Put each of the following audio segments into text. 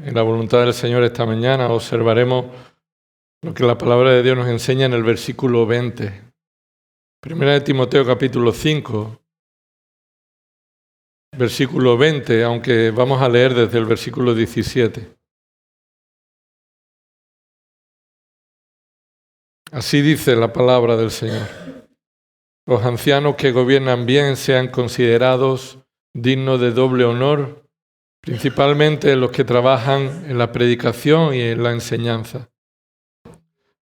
En la voluntad del Señor esta mañana observaremos lo que la palabra de Dios nos enseña en el versículo 20. Primera de Timoteo capítulo 5, versículo 20, aunque vamos a leer desde el versículo 17. Así dice la palabra del Señor. Los ancianos que gobiernan bien sean considerados dignos de doble honor, principalmente los que trabajan en la predicación y en la enseñanza.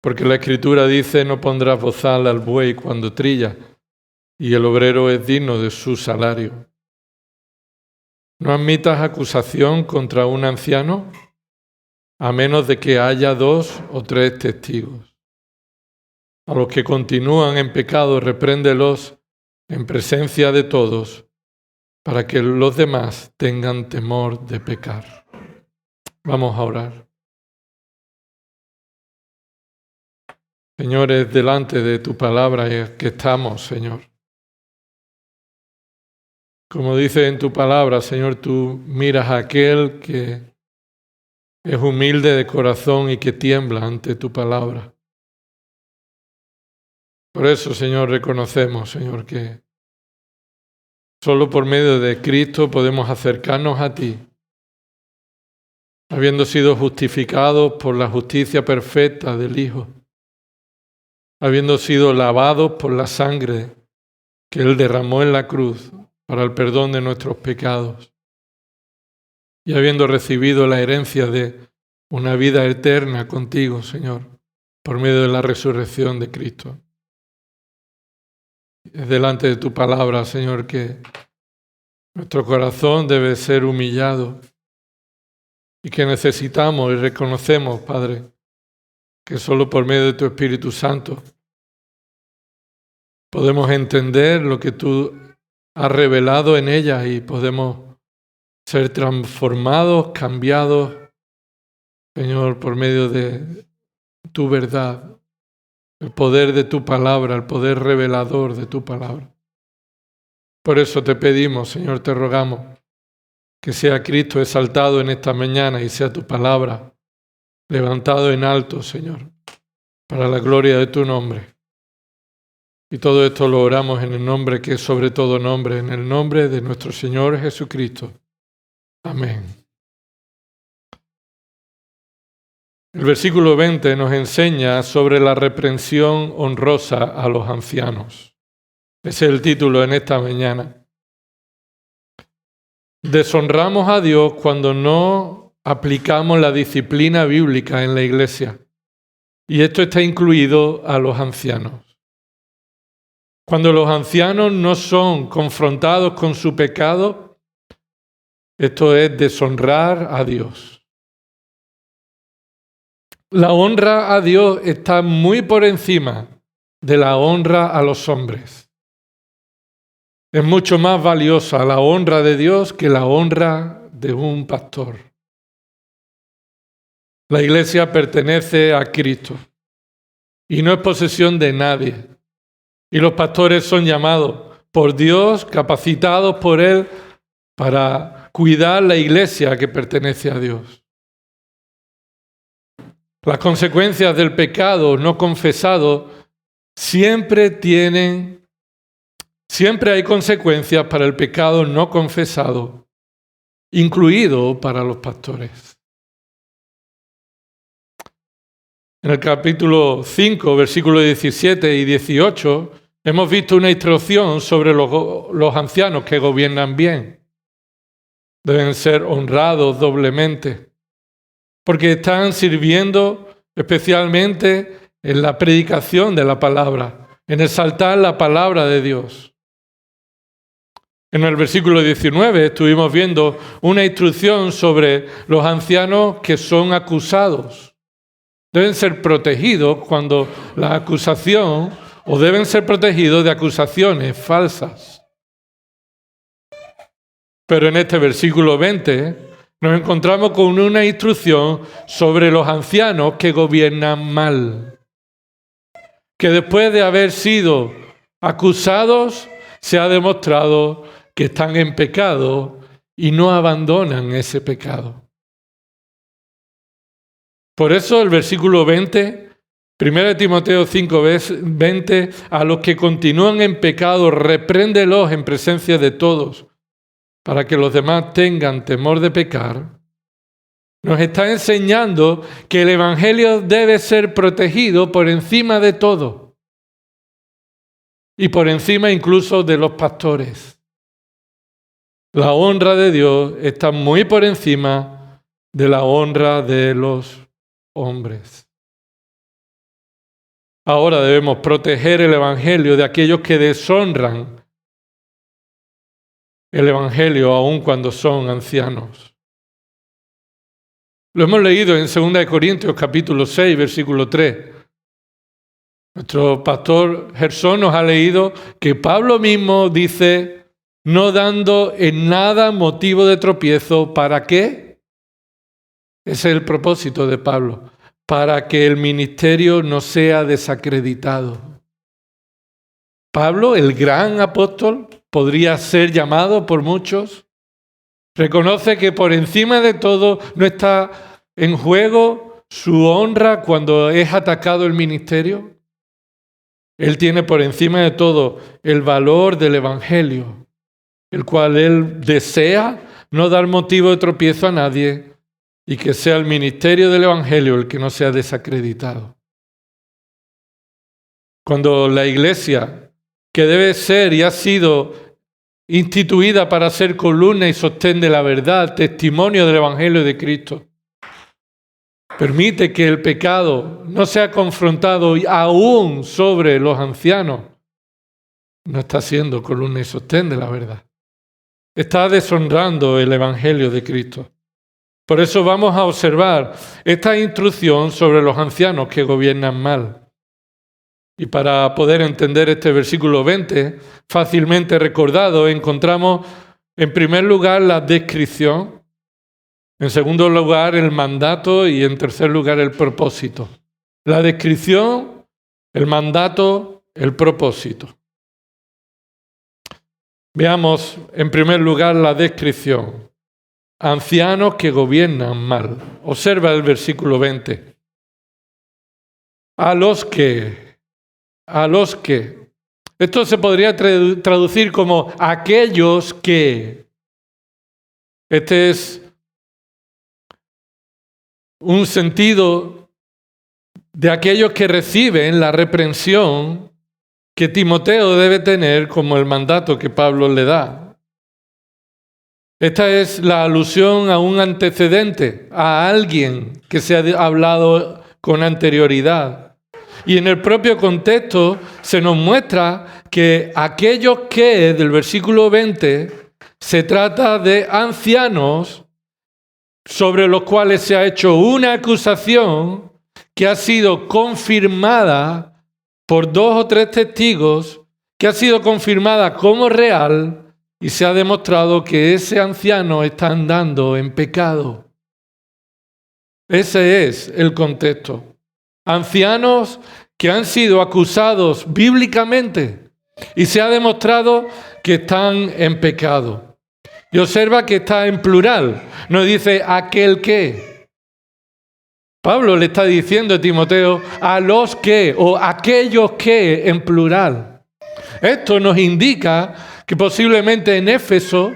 Porque la Escritura dice, no pondrás bozal al buey cuando trilla, y el obrero es digno de su salario. No admitas acusación contra un anciano, a menos de que haya 2 o 3 testigos. A los que continúan en pecado, repréndelos en presencia de todos, para que los demás tengan temor de pecar. Vamos a orar. Señores, delante de tu palabra que estamos, Señor. Como dice en tu palabra, Señor, tú miras a aquel que es humilde de corazón y que tiembla ante tu palabra. Por eso, Señor, reconocemos, Señor, que solo por medio de Cristo podemos acercarnos a ti, habiendo sido justificados por la justicia perfecta del Hijo, habiendo sido lavados por la sangre que Él derramó en la cruz para el perdón de nuestros pecados, y habiendo recibido la herencia de una vida eterna contigo, Señor, por medio de la resurrección de Cristo. Es delante de tu palabra, Señor, que nuestro corazón debe ser humillado y que necesitamos y reconocemos, Padre, que solo por medio de tu Espíritu Santo podemos entender lo que tú has revelado en ella y podemos ser transformados, cambiados, Señor, por medio de tu verdad, el poder de tu palabra, el poder revelador de tu palabra. Por eso te pedimos, Señor, te rogamos, que sea Cristo exaltado en esta mañana y sea tu palabra levantado en alto, Señor, para la gloria de tu nombre. Y todo esto lo oramos en el nombre que es sobre todo nombre, en el nombre de nuestro Señor Jesucristo. Amén. El versículo 20 nos enseña sobre la reprensión honrosa a los ancianos. Ese es el título en esta mañana. Deshonramos a Dios cuando no aplicamos la disciplina bíblica en la iglesia. Y esto está incluido a los ancianos. Cuando los ancianos no son confrontados con su pecado, esto es deshonrar a Dios. La honra a Dios está muy por encima de la honra a los hombres. Es mucho más valiosa la honra de Dios que la honra de un pastor. La iglesia pertenece a Cristo y no es posesión de nadie. Y los pastores son llamados por Dios, capacitados por Él para cuidar la iglesia que pertenece a Dios. Las consecuencias del pecado no confesado siempre hay consecuencias para el pecado no confesado, incluido para los pastores. En el capítulo 5, versículos 17 y 18, hemos visto una instrucción sobre los ancianos que gobiernan bien. Deben ser honrados doblemente, porque están sirviendo especialmente en la predicación de la palabra, en exaltar la palabra de Dios. En el versículo 19 estuvimos viendo una instrucción sobre los ancianos que son acusados. Deben ser protegidos cuando la acusación, o deben ser protegidos de acusaciones falsas. Pero en este versículo 20 nos encontramos con una instrucción sobre los ancianos que gobiernan mal. Que después de haber sido acusados, se ha demostrado que están en pecado y no abandonan ese pecado. Por eso el versículo 20, 1 Timoteo 5, 20, a los que continúan en pecado, repréndelos en presencia de todos, para que los demás tengan temor de pecar. Nos está enseñando que el Evangelio debe ser protegido por encima de todo y por encima incluso de los pastores. La honra de Dios está muy por encima de la honra de los hombres. Ahora debemos proteger el Evangelio de aquellos que deshonran el Evangelio aun cuando son ancianos. Lo hemos leído en 2 Corintios capítulo 6, versículo 3. Nuestro pastor Gersón nos ha leído que Pablo mismo dice, no dando en nada motivo de tropiezo, ¿para qué? Ese es el propósito de Pablo, para que el ministerio no sea desacreditado. Pablo, el gran apóstol, podría ser llamado por muchos. Reconoce que por encima de todo no está en juego su honra cuando es atacado el ministerio. Él tiene por encima de todo el valor del Evangelio, el cual él desea no dar motivo de tropiezo a nadie y que sea el ministerio del Evangelio el que no sea desacreditado. Cuando la iglesia, que debe ser y ha sido instituida para ser columna y sostén de la verdad, testimonio del Evangelio de Cristo, permite que el pecado no sea confrontado aún sobre los ancianos, no está siendo columna y sostén de la verdad. Está deshonrando el Evangelio de Cristo. Por eso vamos a observar esta instrucción sobre los ancianos que gobiernan mal. Y para poder entender este versículo 20, fácilmente recordado, encontramos en primer lugar la descripción, en segundo lugar el mandato y en tercer lugar el propósito. La descripción, el mandato, el propósito. Veamos en primer lugar la descripción. Ancianos que gobiernan mal. Observa el versículo 20. A los que. Esto se podría traducir como aquellos que. Este es un sentido de aquellos que reciben la reprensión que Timoteo debe tener como el mandato que Pablo le da. Esta es la alusión a un antecedente, a alguien que se ha hablado con anterioridad. Y en el propio contexto se nos muestra que aquellos que, del versículo 20, se trata de ancianos sobre los cuales se ha hecho una acusación que ha sido confirmada por 2 o 3 testigos, que ha sido confirmada como real y se ha demostrado que ese anciano está andando en pecado. Ese es el contexto. Ancianos que han sido acusados bíblicamente y se ha demostrado que están en pecado. Y observa que está en plural, no dice aquel que. Pablo le está diciendo a Timoteo a los que o aquellos que en plural. Esto nos indica que posiblemente en Éfeso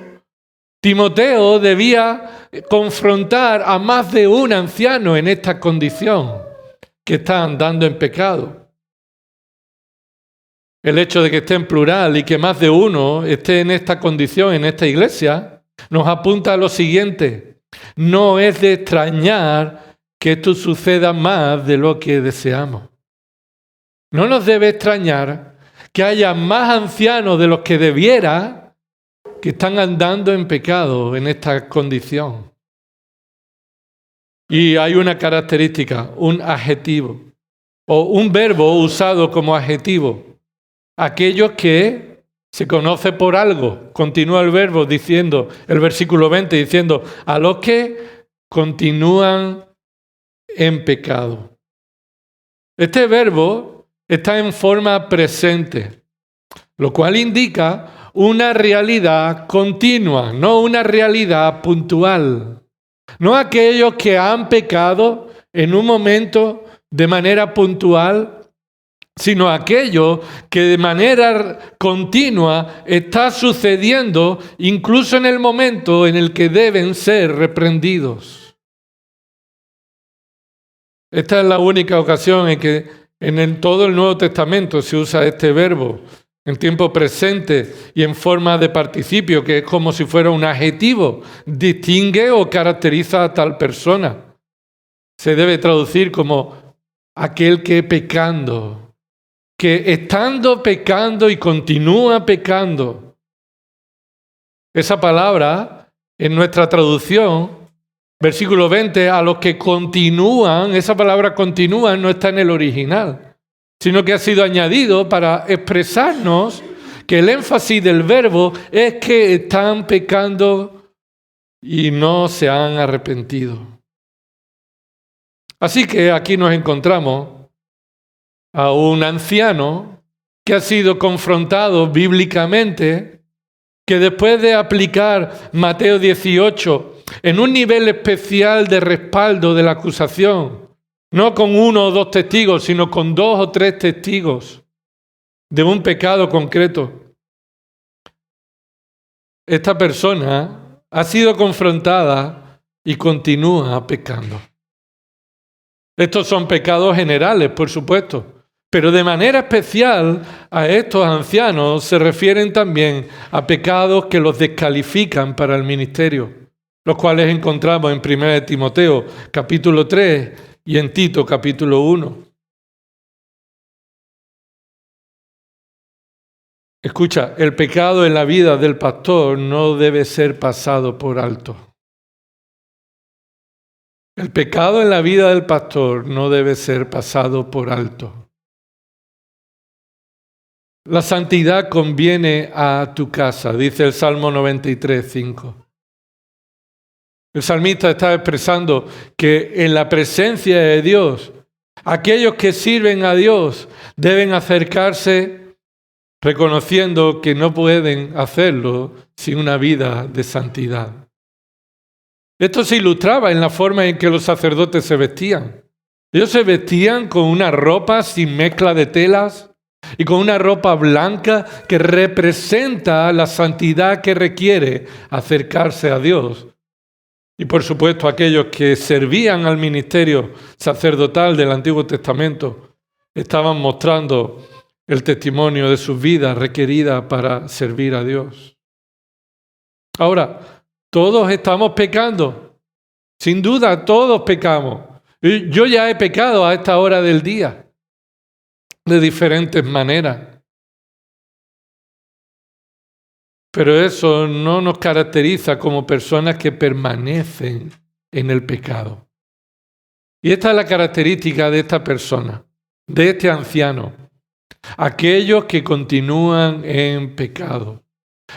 Timoteo debía confrontar a más de un anciano en esta condición, que está andando en pecado. El hecho de que esté en plural y que más de uno esté en esta condición, en esta iglesia, nos apunta a lo siguiente. No es de extrañar que esto suceda más de lo que deseamos. No nos debe extrañar que haya más ancianos de los que debiera que están andando en pecado en esta condición. Y hay una característica, un adjetivo, o un verbo usado como adjetivo. Aquellos que se conoce por algo. Continúa el verbo diciendo, el versículo 20, diciendo, a los que continúan en pecado. Este verbo está en forma presente, lo cual indica una realidad continua, no una realidad puntual. No aquellos que han pecado en un momento de manera puntual, sino aquello que de manera continua está sucediendo incluso en el momento en el que deben ser reprendidos. Esta es la única ocasión en que en todo el Nuevo Testamento se usa este verbo en tiempo presente y en forma de participio, que es como si fuera un adjetivo, distingue o caracteriza a tal persona. Se debe traducir como aquel que pecando, que estando pecando y continúa pecando. Esa palabra, en nuestra traducción, versículo 20, a los que continúan, esa palabra continúan no está en el original, sino que ha sido añadido para expresarnos que el énfasis del verbo es que están pecando y no se han arrepentido. Así que aquí nos encontramos a un anciano que ha sido confrontado bíblicamente, que después de aplicar Mateo 18 en un nivel especial de respaldo de la acusación, no con 1 o 2 testigos, sino con 2 o 3 testigos de un pecado concreto, esta persona ha sido confrontada y continúa pecando. Estos son pecados generales, por supuesto. Pero de manera especial a estos ancianos se refieren también a pecados que los descalifican para el ministerio, los cuales encontramos en 1 Timoteo capítulo 3 y en Tito capítulo 1. Escucha, el pecado en la vida del pastor no debe ser pasado por alto. El pecado en la vida del pastor no debe ser pasado por alto. La santidad conviene a tu casa, dice el Salmo 93, 5. El salmista está expresando que en la presencia de Dios, aquellos que sirven a Dios deben acercarse reconociendo que no pueden hacerlo sin una vida de santidad. Esto se ilustraba en la forma en que los sacerdotes se vestían. Ellos se vestían con una ropa sin mezcla de telas, y con una ropa blanca que representa la santidad que requiere acercarse a Dios. Y por supuesto aquellos que servían al ministerio sacerdotal del Antiguo Testamento estaban mostrando el testimonio de sus vidas requerida para servir a Dios. Ahora, todos estamos pecando. Sin duda, todos pecamos. Yo ya he pecado a esta hora del día, de diferentes maneras. Pero eso no nos caracteriza como personas que permanecen en el pecado. Y esta es la característica de esta persona, de este anciano. Aquellos que continúan en pecado.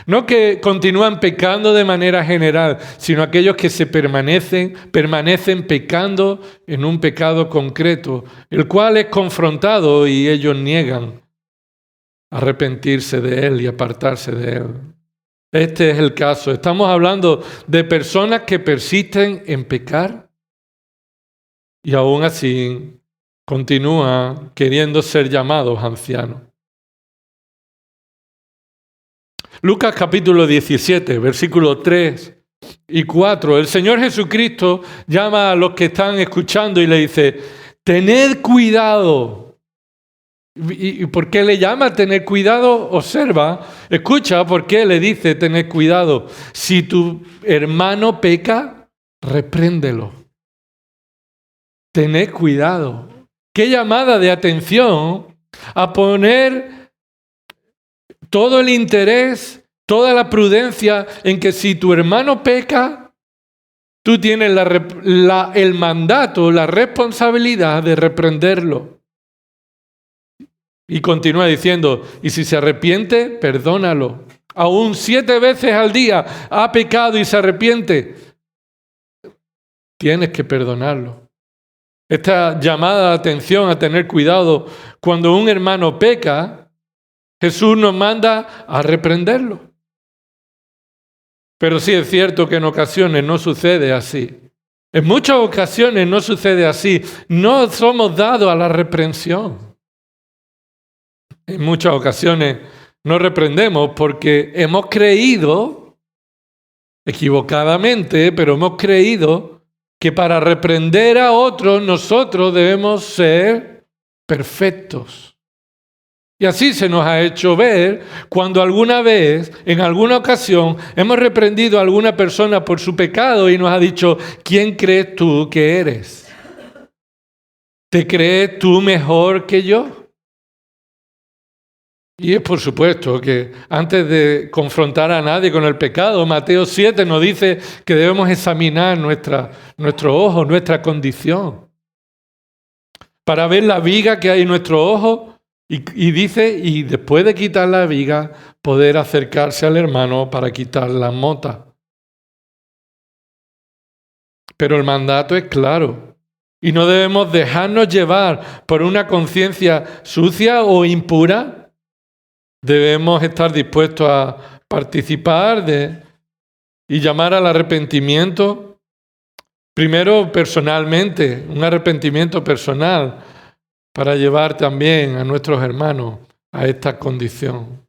No que continúan pecando de manera general, sino aquellos que permanecen pecando en un pecado concreto, el cual es confrontado y ellos niegan arrepentirse de él y apartarse de él. Este es el caso. Estamos hablando de personas que persisten en pecar y aún así continúan queriendo ser llamados ancianos. Lucas capítulo 17, versículos 3 y 4. El Señor Jesucristo llama a los que están escuchando y le dice, tened cuidado. ¿Y por qué le llama a tener cuidado? Observa, escucha por qué le dice tener cuidado. Si tu hermano peca, repréndelo. Tened cuidado. Qué llamada de atención a poner todo el interés, toda la prudencia en que si tu hermano peca, tú tienes el mandato, la responsabilidad de reprenderlo. Y continúa diciendo, y si se arrepiente, perdónalo. Aún 7 veces al día ha pecado y se arrepiente, tienes que perdonarlo. Esta llamada de atención a tener cuidado cuando un hermano peca, Jesús nos manda a reprenderlo. Pero sí es cierto que en ocasiones no sucede así. En muchas ocasiones no sucede así. No somos dados a la reprensión. En muchas ocasiones no reprendemos porque hemos creído, equivocadamente, pero hemos creído que para reprender a otros nosotros debemos ser perfectos. Y así se nos ha hecho ver cuando alguna vez, en alguna ocasión, hemos reprendido a alguna persona por su pecado y nos ha dicho, ¿quién crees tú que eres? ¿Te crees tú mejor que yo? Y es por supuesto que antes de confrontar a nadie con el pecado, Mateo 7 nos dice que debemos examinar nuestro ojo, nuestra condición, para ver la viga que hay en nuestro ojo. Y dice, y después de quitar la viga, poder acercarse al hermano para quitar la mota. Pero el mandato es claro. Y no debemos dejarnos llevar por una conciencia sucia o impura. Debemos estar dispuestos a participar y llamar al arrepentimiento. Primero personalmente, un arrepentimiento personal, para llevar también a nuestros hermanos a esta condición.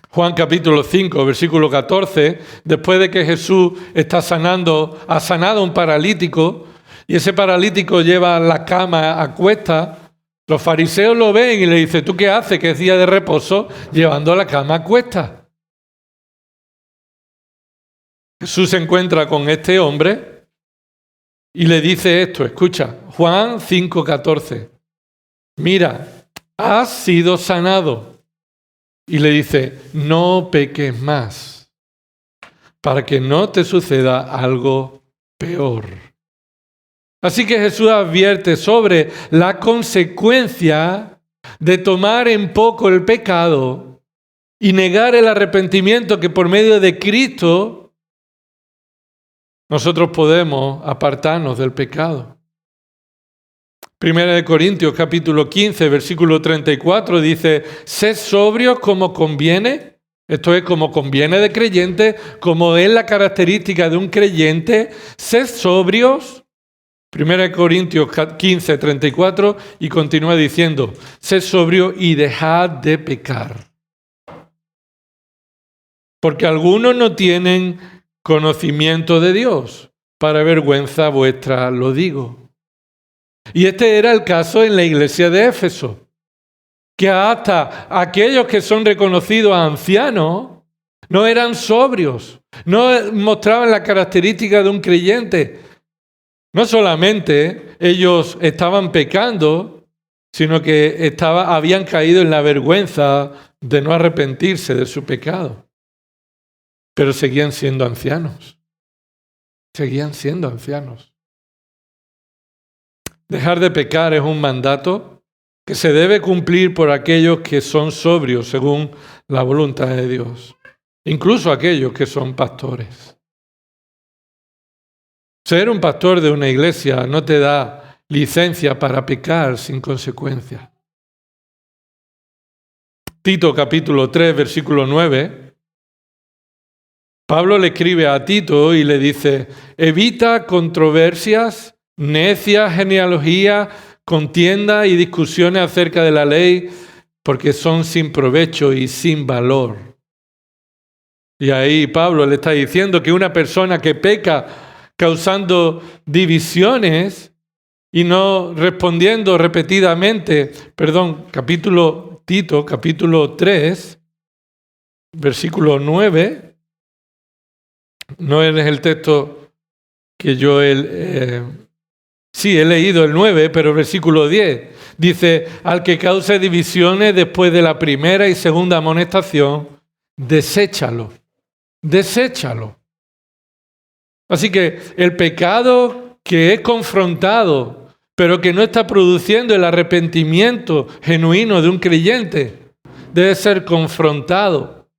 Juan capítulo 5, versículo 14, después de que Jesús ha sanado a un paralítico, y ese paralítico lleva la cama a cuestas, los fariseos lo ven y le dicen, ¿tú qué haces, que es día de reposo, llevando la cama a cuestas? Jesús se encuentra con este hombre y le dice esto, escucha, Juan 5:14, mira, has sido sanado. Y le dice, no peques más, para que no te suceda algo peor. Así que Jesús advierte sobre la consecuencia de tomar en poco el pecado y negar el arrepentimiento que por medio de Cristo nosotros podemos apartarnos del pecado. Primera de Corintios capítulo 15, versículo 34 dice, sed sobrios como conviene, esto es como conviene de creyente, como es la característica de un creyente, sed sobrios. Primera de Corintios 15, 34 y continúa diciendo, sed sobrio y dejad de pecar. Porque algunos no tienen conocimiento de Dios, para vergüenza vuestra lo digo. Y este era el caso en la iglesia de Éfeso, que hasta aquellos que son reconocidos ancianos no eran sobrios, no mostraban la característica de un creyente. No solamente ellos estaban pecando, sino que habían caído en la vergüenza de no arrepentirse de su pecado. Pero seguían siendo ancianos. Seguían siendo ancianos. Dejar de pecar es un mandato que se debe cumplir por aquellos que son sobrios según la voluntad de Dios, incluso aquellos que son pastores. Ser un pastor de una iglesia no te da licencia para pecar sin consecuencias. Tito capítulo 3, versículo 9. Pablo le escribe a Tito y le dice, evita controversias, necias genealogías, contienda y discusiones acerca de la ley, porque son sin provecho y sin valor. Y ahí Pablo le está diciendo que una persona que peca causando divisiones y no respondiendo repetidamente, Tito capítulo 3, versículo 9, no es el texto que yo he leído el 9, pero el versículo 10 dice, al que cause divisiones después de la primera y segunda amonestación, deséchalo. Así que el pecado que es confrontado, pero que no está produciendo el arrepentimiento genuino de un creyente, debe ser confrontado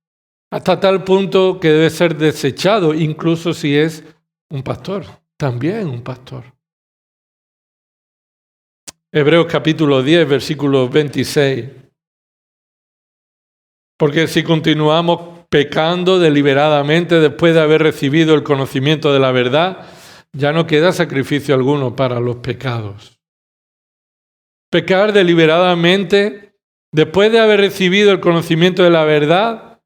hasta tal punto que debe ser desechado, incluso si es un pastor, también un pastor. Hebreos capítulo 10, versículo 26. Porque si continuamos pecando deliberadamente después de haber recibido el conocimiento de la verdad, ya no queda sacrificio alguno para los pecados. Pecar deliberadamente después de haber recibido el conocimiento de la verdad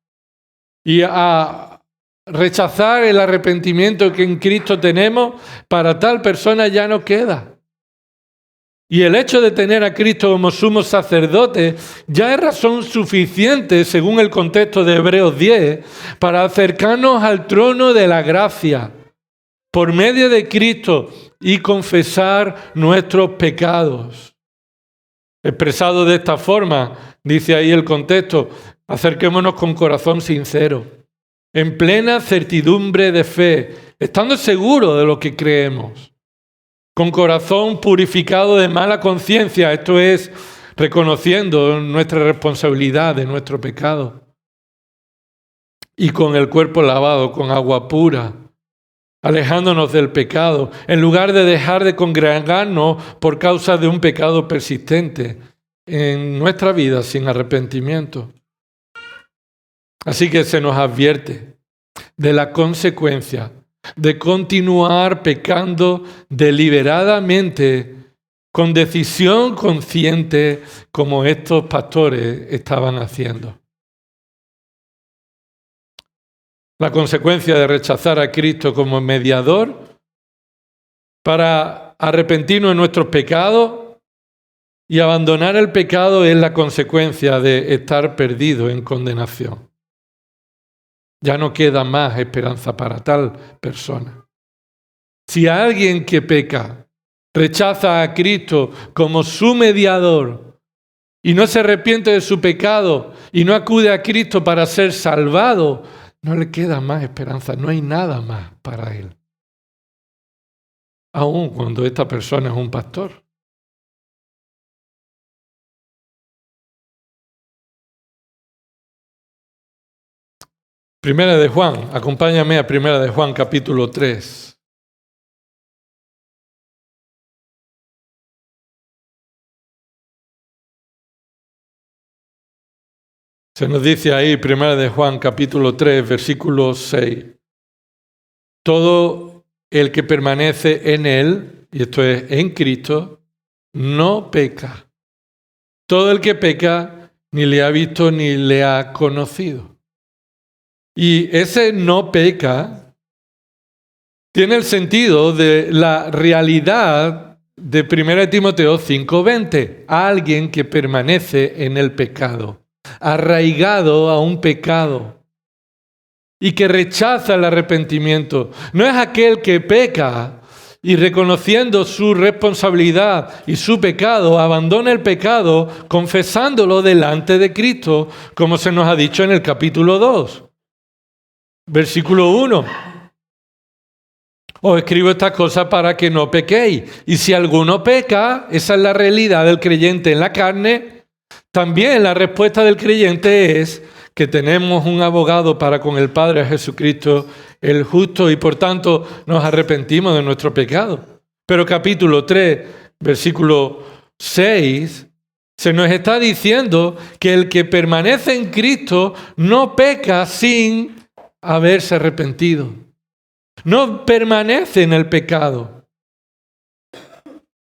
y a rechazar el arrepentimiento que en Cristo tenemos, para tal persona ya no queda. Y el hecho de tener a Cristo como sumo sacerdote ya es razón suficiente, según el contexto de Hebreos 10, para acercarnos al trono de la gracia por medio de Cristo y confesar nuestros pecados. Expresado de esta forma, dice ahí el contexto, acerquémonos con corazón sincero, en plena certidumbre de fe, estando seguros de lo que creemos, con corazón purificado de mala conciencia, esto es, reconociendo nuestra responsabilidad de nuestro pecado, y con el cuerpo lavado con agua pura, alejándonos del pecado, en lugar de dejar de congregarnos por causa de un pecado persistente en nuestra vida sin arrepentimiento. Así que se nos advierte de la consecuencia de continuar pecando deliberadamente, con decisión consciente, como estos pastores estaban haciendo. La consecuencia de rechazar a Cristo como mediador para arrepentirnos de nuestros pecados y abandonar el pecado es la consecuencia de estar perdido en condenación. Ya no queda más esperanza para tal persona. Si alguien que peca rechaza a Cristo como su mediador y no se arrepiente de su pecado y no acude a Cristo para ser salvado, no le queda más esperanza, no hay nada más para él. Aun cuando esta persona es un pastor. Primera de Juan, acompáñame a Primera de Juan capítulo 3. Se nos dice ahí, Primera de Juan capítulo 3, versículo 6. Todo el que permanece en él, y esto es en Cristo, no peca. Todo el que peca ni le ha visto ni le ha conocido. Y ese no peca tiene el sentido de la realidad de 1 Timoteo 5:20. Alguien que permanece en el pecado, arraigado a un pecado y que rechaza el arrepentimiento. No es aquel que peca y reconociendo su responsabilidad y su pecado, abandona el pecado confesándolo delante de Cristo, como se nos ha dicho en el capítulo 2. Versículo 1. Os escribo estas cosas para que no pequéis. Y si alguno peca, esa es la realidad del creyente en la carne, también la respuesta del creyente es que tenemos un abogado para con el Padre, Jesucristo, el justo, y por tanto nos arrepentimos de nuestro pecado. Pero capítulo 3, versículo 6, se nos está diciendo que el que permanece en Cristo no peca sin haberse arrepentido. No permanece en el pecado.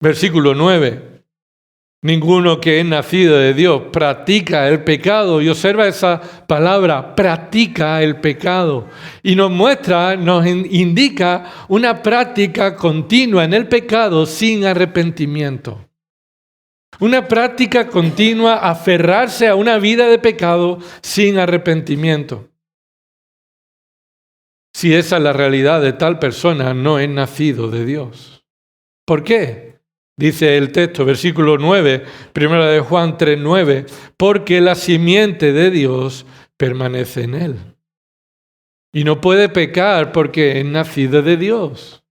Versículo 9. Ninguno que es nacido de Dios practica el pecado. Y observa esa palabra, practica el pecado. Y nos muestra, nos indica una práctica continua en el pecado sin arrepentimiento. Una práctica continua, aferrarse a una vida de pecado sin arrepentimiento. Si esa es la realidad de tal persona, no es nacido de Dios. ¿Por qué? Dice el texto, versículo 9, 1 de Juan 3:9, porque la simiente de Dios permanece en él. Y no puede pecar porque es nacido de Dios.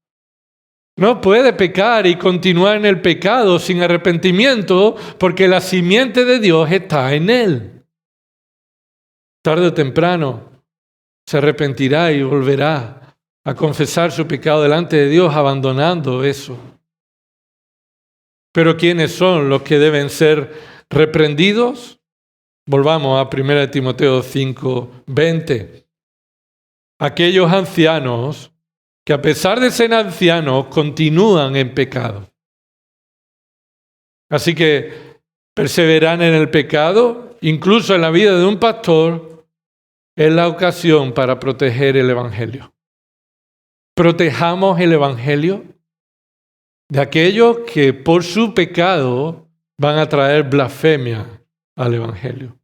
No puede pecar y continuar en el pecado sin arrepentimiento porque la simiente de Dios está en él. Tarde o temprano se arrepentirá y volverá a confesar su pecado delante de Dios abandonando eso. Pero ¿quiénes son los que deben ser reprendidos? Volvamos a 1 Timoteo 5:20. Aquellos ancianos que a pesar de ser ancianos continúan en pecado. Así que perseverar en el pecado, incluso en la vida de un pastor, es la ocasión para proteger el Evangelio. Protejamos el Evangelio de aquellos que por su pecado van a traer blasfemia al Evangelio.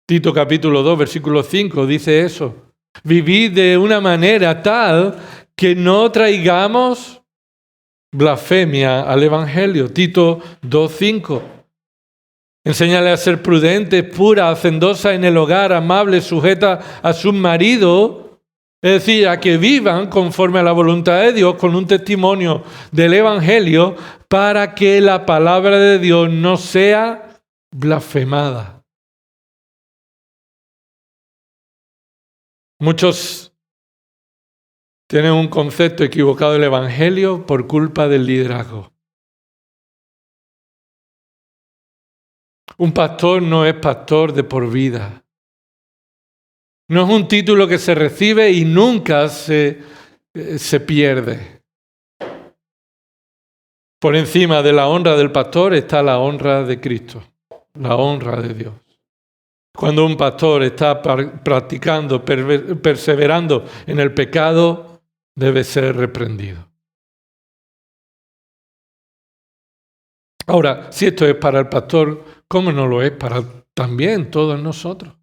Tito capítulo 2, versículo 5 dice eso. Vivid de una manera tal que no traigamos blasfemia al Evangelio. Tito 2:5. Enséñale a ser prudentes, puras, hacendosas en el hogar, amables, sujetas a sus maridos, es decir, a que vivan conforme a la voluntad de Dios con un testimonio del Evangelio para que la palabra de Dios no sea blasfemada. Muchos tienen un concepto equivocado del Evangelio por culpa del liderazgo. Un pastor no es pastor de por vida. No es un título que se recibe y nunca se pierde. Por encima de la honra del pastor está la honra de Cristo, la honra de Dios. Cuando un pastor está practicando, perseverando en el pecado, debe ser reprendido. Ahora, si esto es para el pastor, ¿cómo no lo es para también todos nosotros?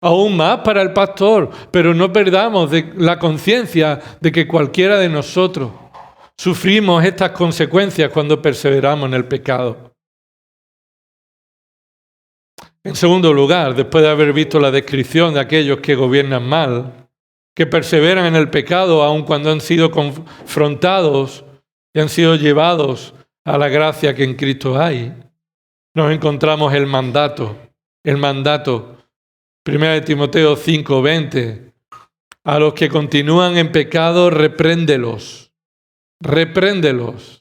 Aún más para el pastor, pero no perdamos la conciencia de que cualquiera de nosotros sufrimos estas consecuencias cuando perseveramos en el pecado. En segundo lugar, después de haber visto la descripción de aquellos que gobiernan mal, que perseveran en el pecado aun cuando han sido confrontados y han sido llevados a la gracia que en Cristo hay, nos encontramos el mandato. 1 Timoteo 5:20. A los que continúan en pecado, repréndelos. Repréndelos.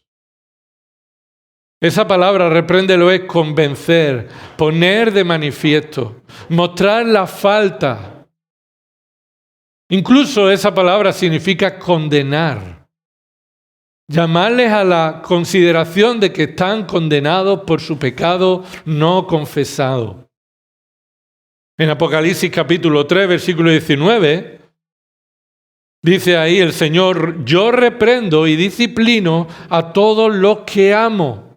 Esa palabra repréndelo es convencer, poner de manifiesto, mostrar la falta. Incluso esa palabra significa condenar. Llamarles a la consideración de que están condenados por su pecado no confesado. En Apocalipsis capítulo 3, versículo 19, dice ahí el Señor, yo reprendo y disciplino a todos los que amo.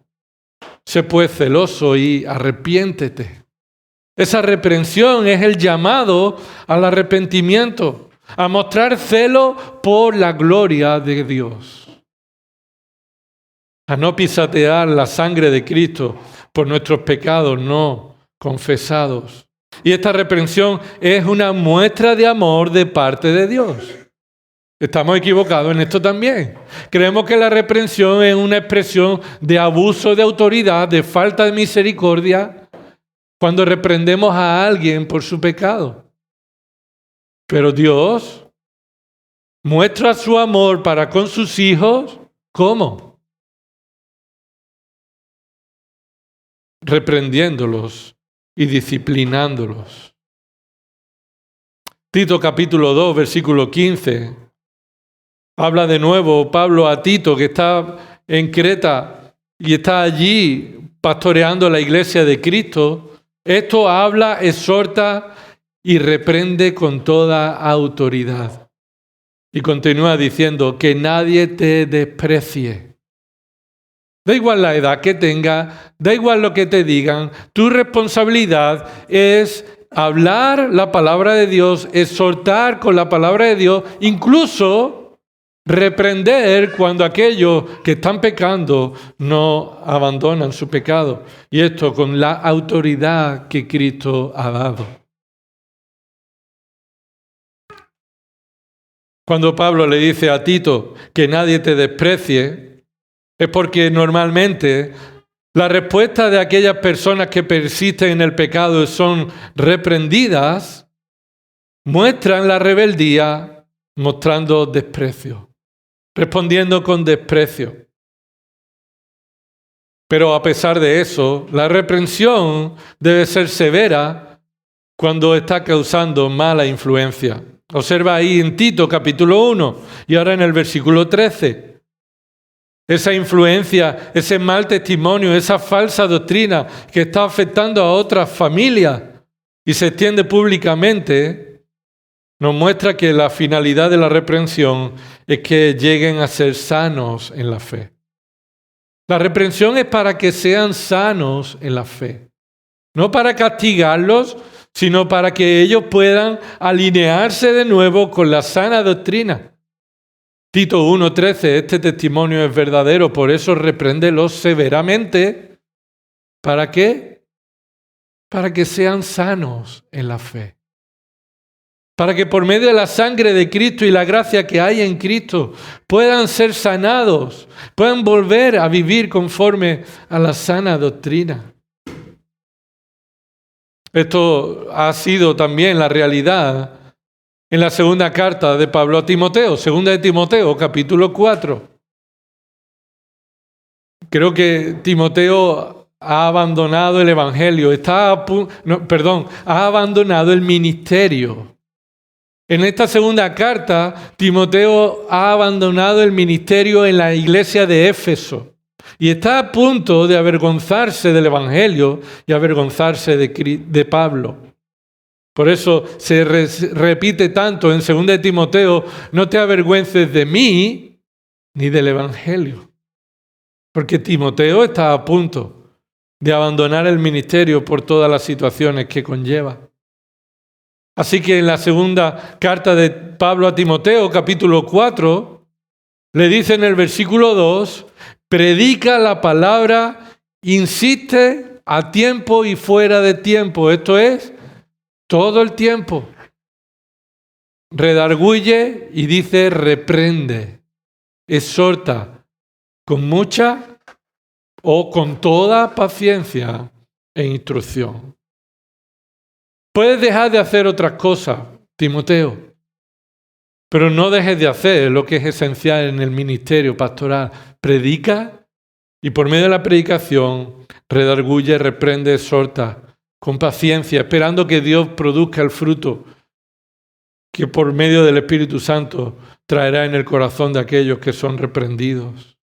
Sé pues celoso y arrepiéntete. Esa reprensión es el llamado al arrepentimiento, a mostrar celo por la gloria de Dios. A no pisotear la sangre de Cristo por nuestros pecados no confesados. Y esta reprensión es una muestra de amor de parte de Dios. Estamos equivocados en esto también. Creemos que la reprensión es una expresión de abuso de autoridad, de falta de misericordia, cuando reprendemos a alguien por su pecado. Pero Dios muestra su amor para con sus hijos, ¿cómo? Reprendiéndolos y disciplinándolos. Tito capítulo 2, versículo 15. Habla de nuevo Pablo a Tito, que está en Creta y está allí pastoreando la iglesia de Cristo. Esto habla, exhorta y reprende con toda autoridad. Y continúa diciendo que nadie te desprecie. Da igual la edad que tenga, da igual lo que te digan, tu responsabilidad es hablar la palabra de Dios, exhortar con la palabra de Dios, incluso reprender cuando aquellos que están pecando no abandonan su pecado. Y esto con la autoridad que Cristo ha dado. Cuando Pablo le dice a Tito que nadie te desprecie, es porque normalmente la respuesta de aquellas personas que persisten en el pecado y son reprendidas, muestran la rebeldía mostrando desprecio. Respondiendo con desprecio. Pero a pesar de eso, la reprensión debe ser severa cuando está causando mala influencia. Observa ahí en Tito capítulo 1 y ahora en el versículo 13. Esa influencia, ese mal testimonio, esa falsa doctrina que está afectando a otras familias y se extiende públicamente, nos muestra que la finalidad de la reprensión es que lleguen a ser sanos en la fe. La reprensión es para que sean sanos en la fe, no para castigarlos, sino para que ellos puedan alinearse de nuevo con la sana doctrina. Tito 1:13, este testimonio es verdadero, por eso repréndelos severamente. ¿Para qué? Para que sean sanos en la fe. Para que por medio de la sangre de Cristo y la gracia que hay en Cristo puedan ser sanados, puedan volver a vivir conforme a la sana doctrina. Esto ha sido también la realidad en la segunda carta de Pablo a Timoteo, segunda de Timoteo, capítulo 4. Creo que Timoteo ha abandonado el evangelio, ha abandonado el ministerio. En esta segunda carta, Timoteo ha abandonado el ministerio en la iglesia de Éfeso y está a punto de avergonzarse del evangelio y avergonzarse de Pablo. Por eso se repite tanto en 2 de Timoteo, no te avergüences de mí ni del evangelio. Porque Timoteo está a punto de abandonar el ministerio por todas las situaciones que conlleva. Así que en la segunda carta de Pablo a Timoteo, capítulo 4, le dice en el versículo 2, predica la palabra, insiste a tiempo y fuera de tiempo. Esto es, todo el tiempo. Redarguye y dice reprende, exhorta con mucha o con toda paciencia e instrucción. Puedes dejar de hacer otras cosas, Timoteo, pero no dejes de hacer lo que es esencial en el ministerio pastoral. Predica y por medio de la predicación redarguye, reprende, exhorta con paciencia, esperando que Dios produzca el fruto que por medio del Espíritu Santo traerá en el corazón de aquellos que son reprendidos.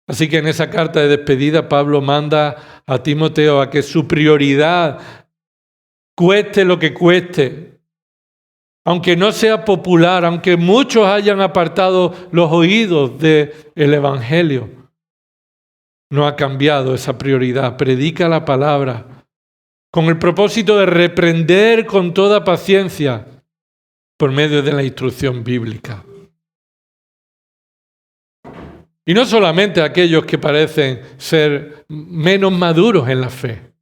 Así que en esa carta de despedida Pablo manda a Timoteo a que su prioridad, cueste lo que cueste, aunque no sea popular, aunque muchos hayan apartado los oídos del evangelio, no ha cambiado esa prioridad. Predica la palabra con el propósito de reprender con toda paciencia por medio de la instrucción bíblica. Y no solamente aquellos que parecen ser menos maduros en la fe.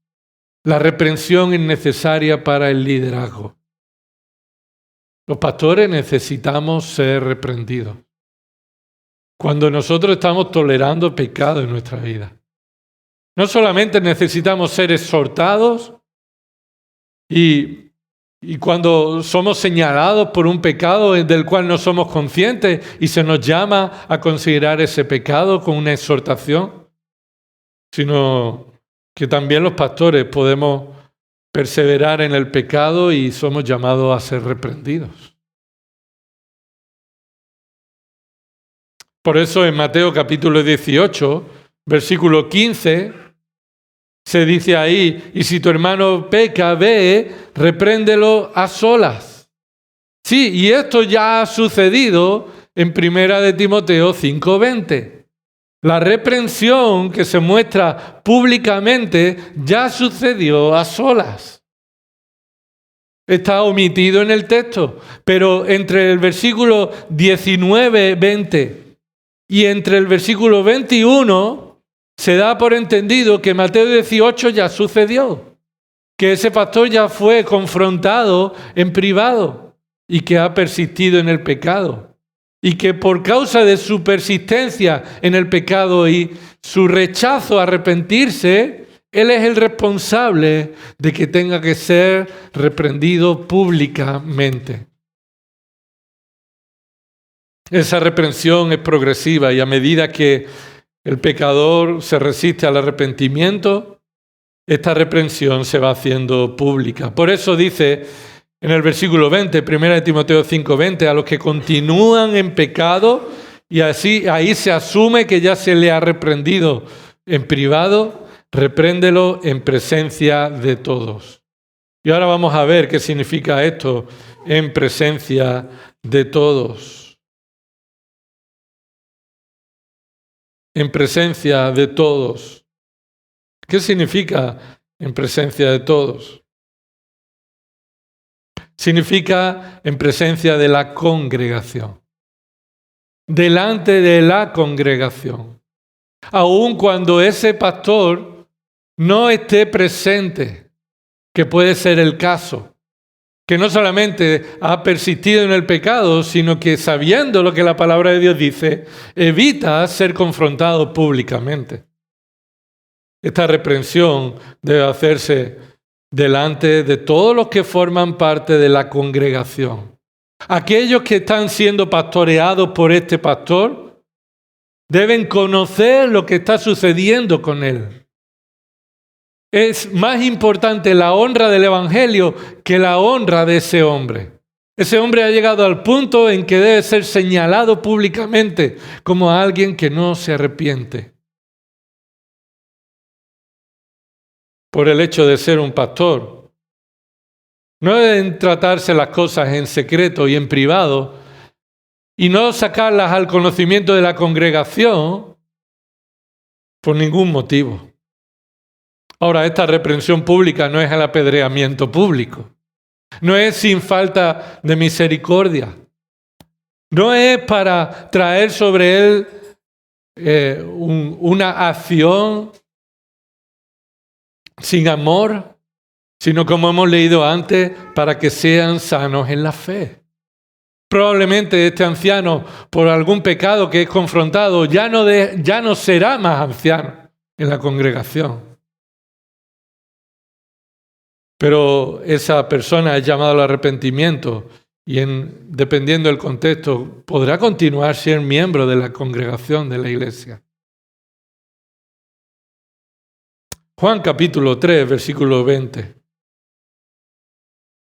La reprensión es necesaria para el liderazgo. Los pastores necesitamos ser reprendidos. Cuando nosotros estamos tolerando pecado en nuestra vida. No solamente necesitamos ser exhortados y cuando somos señalados por un pecado del cual no somos conscientes y se nos llama a considerar ese pecado con una exhortación, sino que también los pastores podemos perseverar en el pecado y somos llamados a ser reprendidos. Por eso en Mateo capítulo 18, versículo 15, se dice ahí, y si tu hermano peca, ve, repréndelo a solas. Sí, y esto ya ha sucedido en 1 de Timoteo 5:20. La reprensión que se muestra públicamente ya sucedió a solas. Está omitido en el texto, pero entre el versículo 19-20 y entre el versículo 21 se da por entendido que Mateo 18 ya sucedió, que ese pastor ya fue confrontado en privado y que ha persistido en el pecado. Y que por causa de su persistencia en el pecado y su rechazo a arrepentirse, él es el responsable de que tenga que ser reprendido públicamente. Esa reprensión es progresiva y a medida que el pecador se resiste al arrepentimiento, esta reprensión se va haciendo pública. Por eso dice en el versículo 20, 1 Timoteo 5:20, a los que continúan en pecado, y así ahí se asume que ya se le ha reprendido en privado, repréndelo en presencia de todos. Y ahora vamos a ver qué significa esto, en presencia de todos. En presencia de todos. ¿Qué significa en presencia de todos? Significa en presencia de la congregación. Delante de la congregación. Aun cuando ese pastor no esté presente, que puede ser el caso, que no solamente ha persistido en el pecado, sino que sabiendo lo que la palabra de Dios dice, evita ser confrontado públicamente. Esta reprensión debe hacerse delante de todos los que forman parte de la congregación. Aquellos que están siendo pastoreados por este pastor deben conocer lo que está sucediendo con él. Es más importante la honra del Evangelio que la honra de ese hombre. Ese hombre ha llegado al punto en que debe ser señalado públicamente como alguien que no se arrepiente. Por el hecho de ser un pastor. No deben tratarse las cosas en secreto y en privado y no sacarlas al conocimiento de la congregación por ningún motivo. Ahora, esta reprensión pública no es el apedreamiento público. No es sin falta de misericordia. No es para traer sobre él una acción sin amor, sino como hemos leído antes, para que sean sanos en la fe. Probablemente este anciano, por algún pecado que es confrontado, ya no será más anciano en la congregación. Pero esa persona es llamada al arrepentimiento y dependiendo del contexto, podrá continuar siendo miembro de la congregación de la iglesia. Juan capítulo 3, versículo 20.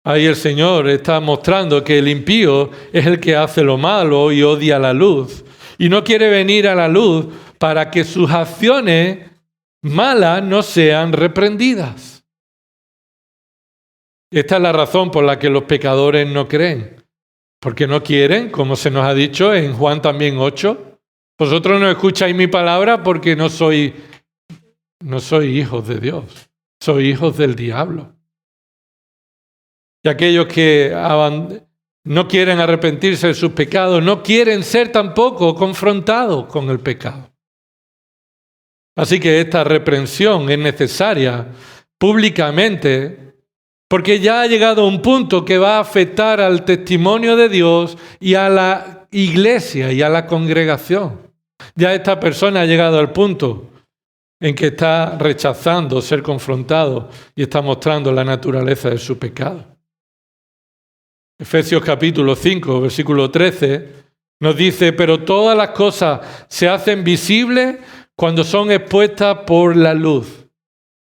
Ahí el Señor está mostrando que el impío es el que hace lo malo y odia la luz. Y no quiere venir a la luz para que sus acciones malas no sean reprendidas. Esta es la razón por la que los pecadores no creen. Porque no quieren, como se nos ha dicho en Juan también 8. Vosotros no escucháis mi palabra porque no sois hijos de Dios. Sois hijos del diablo. Y aquellos que no quieren arrepentirse de sus pecados, no quieren ser tampoco confrontados con el pecado. Así que esta reprensión es necesaria públicamente porque ya ha llegado a un punto que va a afectar al testimonio de Dios y a la iglesia y a la congregación. Ya esta persona ha llegado al punto en que está rechazando ser confrontado y está mostrando la naturaleza de su pecado. Efesios capítulo 5, versículo 13, nos dice, pero todas las cosas se hacen visibles cuando son expuestas por la luz.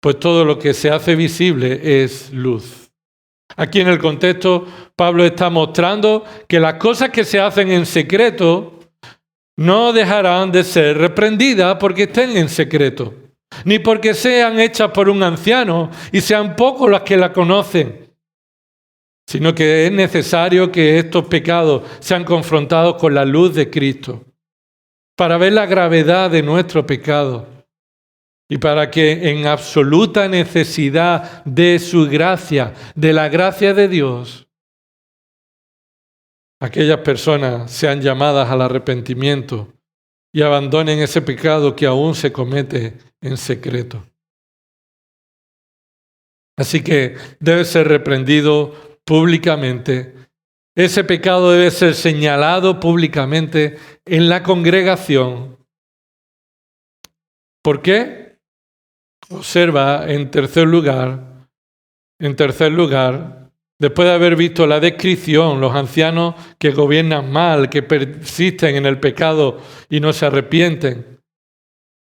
Pues todo lo que se hace visible es luz. Aquí en el contexto, Pablo está mostrando que las cosas que se hacen en secreto no dejarán de ser reprendidas porque estén en secreto, ni porque sean hechas por un anciano y sean pocos los que la conocen, sino que es necesario que estos pecados sean confrontados con la luz de Cristo para ver la gravedad de nuestro pecado. Y para que en absoluta necesidad de su gracia, de la gracia de Dios, aquellas personas sean llamadas al arrepentimiento y abandonen ese pecado que aún se comete en secreto. Así que debe ser reprendido públicamente. Ese pecado debe ser señalado públicamente en la congregación. ¿Por qué? Observa en tercer lugar, después de haber visto la descripción, los ancianos que gobiernan mal, que persisten en el pecado y no se arrepienten.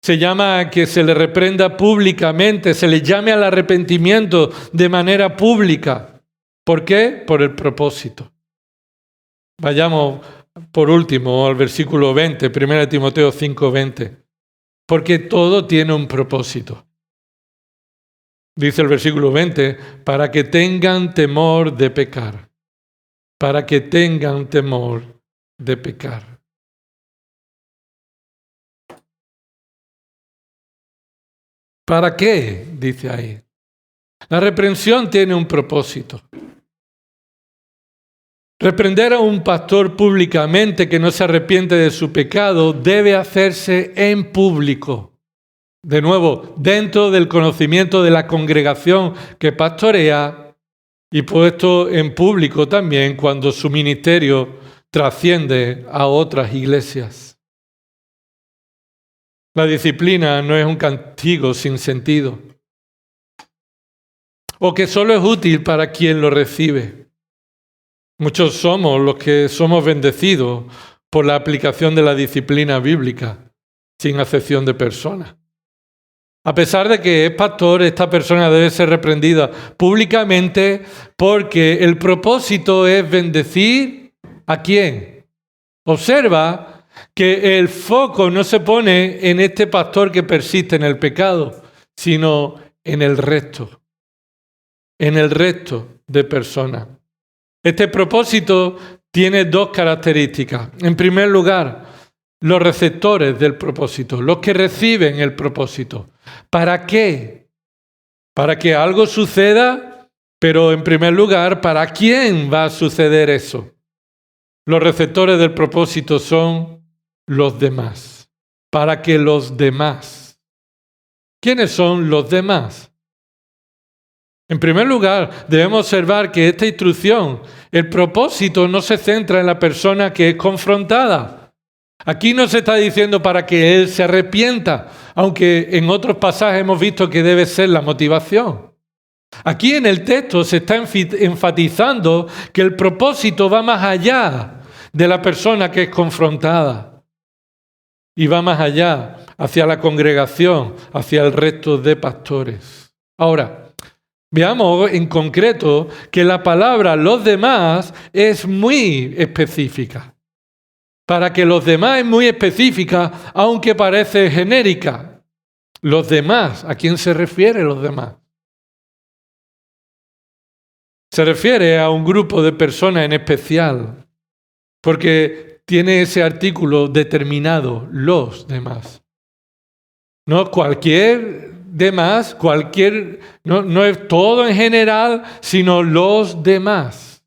Se llama a que se le reprenda públicamente, se le llame al arrepentimiento de manera pública. ¿Por qué? Por el propósito. Vayamos por último al versículo 20, 1 Timoteo 5:20. Porque todo tiene un propósito. Dice el versículo 20, para que tengan temor de pecar. Para que tengan temor de pecar. ¿Para qué? Dice ahí. La reprensión tiene un propósito. Reprender a un pastor públicamente que no se arrepiente de su pecado debe hacerse en público. De nuevo, dentro del conocimiento de la congregación que pastorea y puesto en público también cuando su ministerio trasciende a otras iglesias. La disciplina no es un castigo sin sentido o que solo es útil para quien lo recibe. Muchos somos los que somos bendecidos por la aplicación de la disciplina bíblica, sin acepción de persona. A pesar de que es pastor, esta persona debe ser reprendida públicamente porque el propósito es bendecir ¿a quién? Observa que el foco no se pone en este pastor que persiste en el pecado, sino en el resto de personas. Este propósito tiene dos características. En primer lugar, los receptores del propósito, los que reciben el propósito. ¿Para qué? Para que algo suceda, pero en primer lugar, ¿para quién va a suceder eso? Los receptores del propósito son los demás. Para que los demás. ¿Quiénes son los demás? En primer lugar, debemos observar que esta instrucción, el propósito no se centra en la persona que es confrontada. Aquí no se está diciendo para que él se arrepienta, aunque en otros pasajes hemos visto que debe ser la motivación. Aquí en el texto se está enfatizando que el propósito va más allá de la persona que es confrontada y va más allá hacia la congregación, hacia el resto de pastores. Ahora, veamos en concreto que la palabra los demás es muy específica. Para que los demás es muy específica, aunque parece genérica. Los demás, ¿a quién se refiere los demás? Se refiere a un grupo de personas en especial, porque tiene ese artículo determinado, los demás. No cualquier demás, no es todo en general, sino los demás.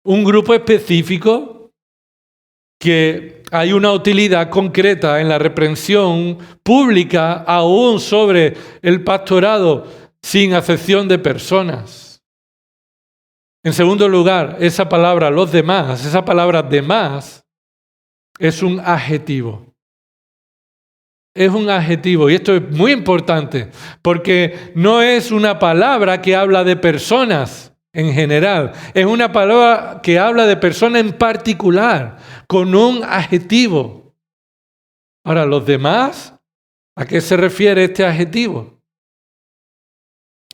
Un grupo específico que hay una utilidad concreta en la reprensión pública aún sobre el pastorado sin acepción de personas. En segundo lugar, esa palabra los demás, esa palabra demás es un adjetivo. Es un adjetivo y esto es muy importante porque no es una palabra que habla de personas en general, es una palabra que habla de personas en particular, con un adjetivo. Ahora, los demás, ¿a qué se refiere este adjetivo?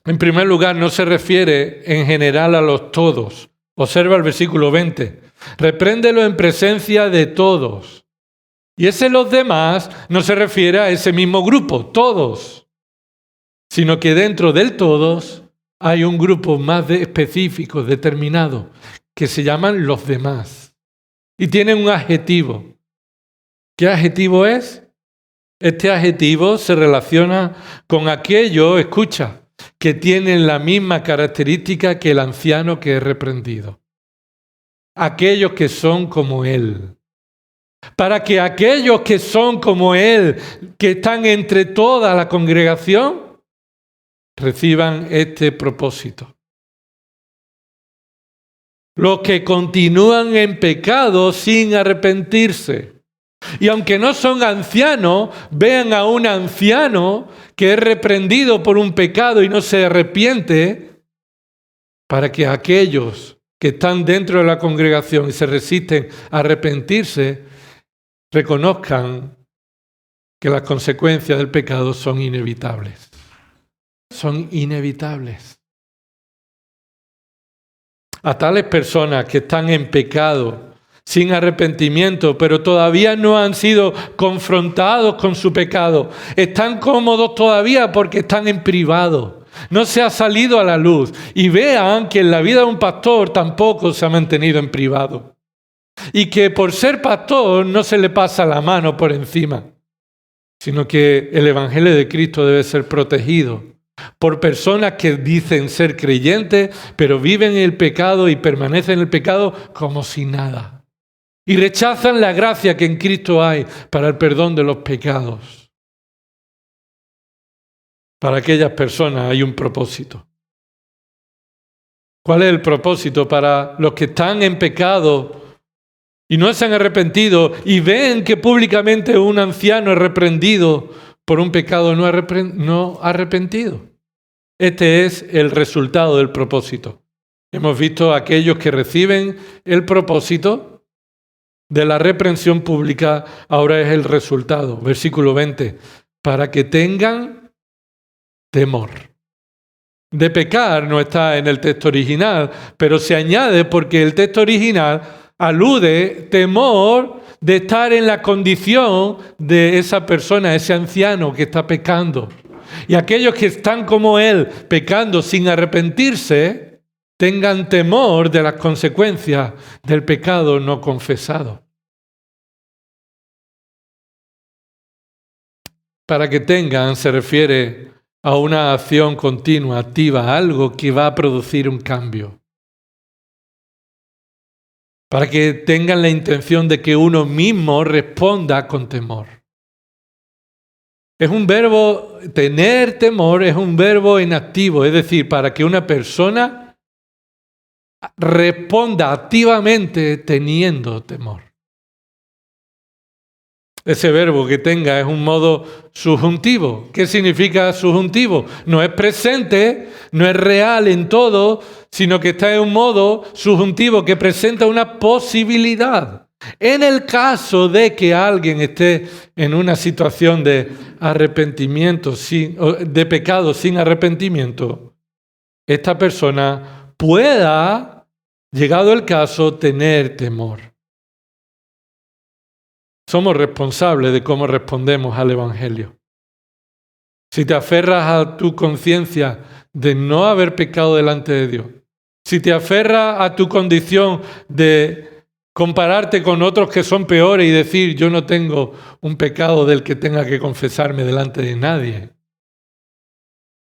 En primer lugar, no se refiere en general a los todos. Observa el versículo 20. Repréndelo en presencia de todos. Y ese los demás no se refiere a ese mismo grupo, todos, sino que dentro del todos hay un grupo más específico, determinado, que se llaman los demás. Y tienen un adjetivo. ¿Qué adjetivo es? Este adjetivo se relaciona con aquello, escucha, que tienen la misma característica que el anciano que es reprendido. Aquellos que son como él. Para que aquellos que son como él, que están entre toda la congregación, reciban este propósito. Los que continúan en pecado sin arrepentirse. Y aunque no son ancianos, vean a un anciano que es reprendido por un pecado y no se arrepiente, para que aquellos que están dentro de la congregación y se resisten a arrepentirse, reconozcan que las consecuencias del pecado son inevitables. Son inevitables. A tales personas que están en pecado, sin arrepentimiento, pero todavía no han sido confrontados con su pecado, están cómodos todavía porque están en privado. No se ha salido a la luz. Y vean que en la vida de un pastor tampoco se ha mantenido en privado. Y que por ser pastor no se le pasa la mano por encima, sino que el Evangelio de Cristo debe ser protegido por personas que dicen ser creyentes, pero viven en el pecado y permanecen en el pecado como si nada. Y rechazan la gracia que en Cristo hay para el perdón de los pecados. Para aquellas personas hay un propósito. ¿Cuál es el propósito? Para los que están en pecado y no se han arrepentido y ven que públicamente un anciano es reprendido por un pecado no arrepentido. Este es el resultado del propósito. Hemos visto a aquellos que reciben el propósito de la reprensión pública, ahora es el resultado. Versículo 20. Para que tengan temor. De pecar no está en el texto original, pero se añade porque el texto original alude temor de estar en la condición de esa persona, ese anciano que está pecando. Y aquellos que están como él, pecando sin arrepentirse, tengan temor de las consecuencias del pecado no confesado. Para que tengan se refiere a una acción continua, activa, algo que va a producir un cambio. Para que tengan la intención de que uno mismo responda con temor. Es un verbo, tener temor es un verbo en activo, es decir, para que una persona responda activamente teniendo temor. Ese verbo que tenga es un modo subjuntivo. ¿Qué significa subjuntivo? No es presente, no es real en todo, sino que está en un modo subjuntivo que presenta una posibilidad. En el caso de que alguien esté en una situación de arrepentimiento, de pecado sin arrepentimiento, esta persona pueda, llegado el caso, tener temor. Somos responsables de cómo respondemos al Evangelio. Si te aferras a tu conciencia de no haber pecado delante de Dios, si te aferras a tu condición de compararte con otros que son peores y decir yo no tengo un pecado del que tenga que confesarme delante de nadie,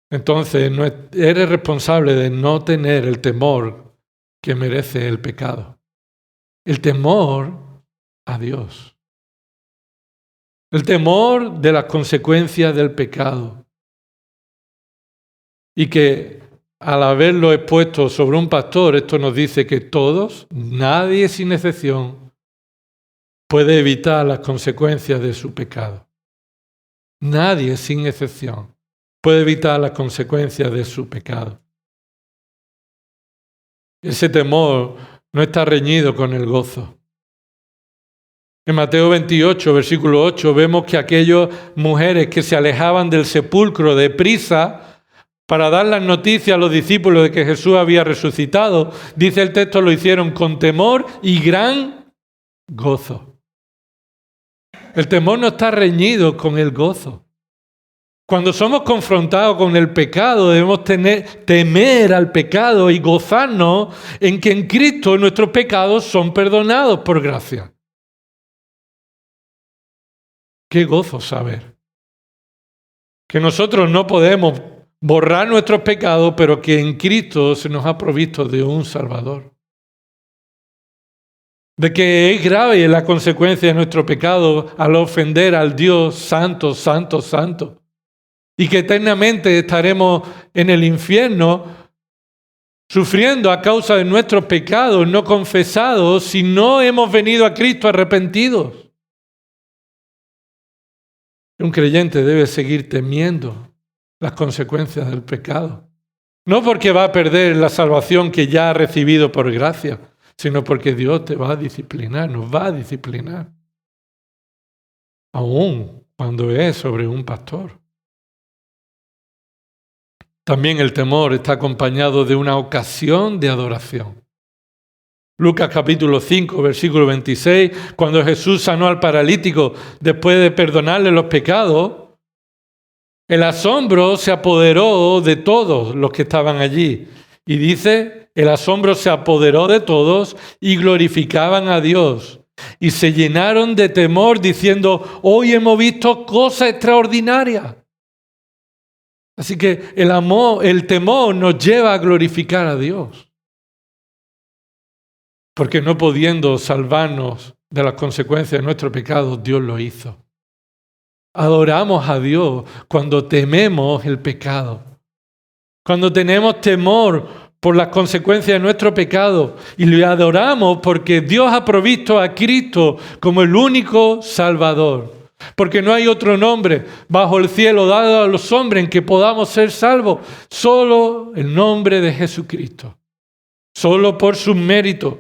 entonces no eres responsable de no tener el temor que merece el pecado. El temor a Dios. El temor de las consecuencias del pecado. Y que al haberlo expuesto sobre un pastor, esto nos dice que todos, nadie sin excepción, puede evitar las consecuencias de su pecado. Nadie sin excepción puede evitar las consecuencias de su pecado. Ese temor no está reñido con el gozo. En Mateo 28, versículo 8, vemos que aquellas mujeres que se alejaban del sepulcro deprisa para dar las noticias a los discípulos de que Jesús había resucitado, dice el texto, lo hicieron con temor y gran gozo. El temor no está reñido con el gozo. Cuando somos confrontados con el pecado, debemos temer al pecado y gozarnos en que en Cristo nuestros pecados son perdonados por gracia. Qué gozo saber que nosotros no podemos borrar nuestros pecados, pero que en Cristo se nos ha provisto de un Salvador. De que es grave la consecuencia de nuestro pecado al ofender al Dios santo, santo, santo. Y que eternamente estaremos en el infierno sufriendo a causa de nuestros pecados no confesados si no hemos venido a Cristo arrepentidos. Un creyente debe seguir temiendo las consecuencias del pecado. No porque va a perder la salvación que ya ha recibido por gracia, sino porque Dios te va a disciplinar, nos va a disciplinar. Aún cuando es sobre un pastor. También el temor está acompañado de una ocasión de adoración. Lucas capítulo 5, versículo 26, cuando Jesús sanó al paralítico después de perdonarle los pecados, el asombro se apoderó de todos los que estaban allí. Y dice, el asombro se apoderó de todos y glorificaban a Dios. Y se llenaron de temor diciendo, hoy hemos visto cosas extraordinarias. Así que el temor nos lleva a glorificar a Dios. Porque no pudiendo salvarnos de las consecuencias de nuestro pecado, Dios lo hizo. Adoramos a Dios cuando tememos el pecado. Cuando tenemos temor por las consecuencias de nuestro pecado y le adoramos porque Dios ha provisto a Cristo como el único Salvador. Porque no hay otro nombre bajo el cielo dado a los hombres en que podamos ser salvos. Solo el nombre de Jesucristo. Solo por sus méritos.